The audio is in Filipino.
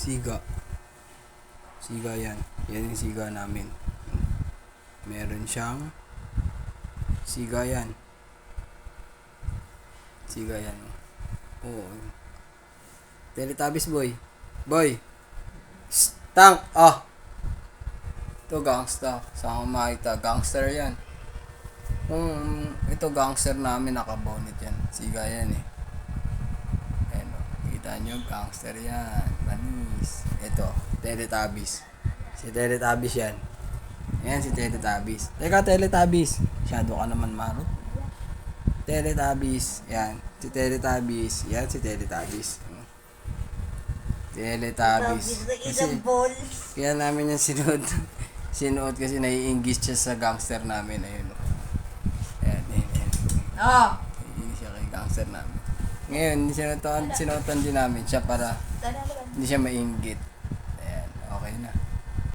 Siga. Siga yan. Yan yung siga namin. Meron siyang siga yan. Siga yan. Oo. Teletubbies boy. Boy. Tank. Ah. Ito gangsta. Saan ko makita? Gangster yan. Ito gangster namin nakabonet yan. Siga yan eh. Ayan o. Kita nyo, gangster yan. Manis. Ito, Teletubbies. Si Teletubbies yan. Ayan si Teletubbies. Teka, Teletubbies. Masyado ka naman marot. Teletubbies. Yan. Si Teletubbies. Yan si Teletubbies. Teletubbies. Kasi, kaya namin yung sinuot. Sinuot kasi naiinggit siya sa gangster namin. Ayun o. Ayan. Ah! Naiinggit siya kay gangster namin. Ngayon, sinuotan din namin siya para hindi siya mainggit.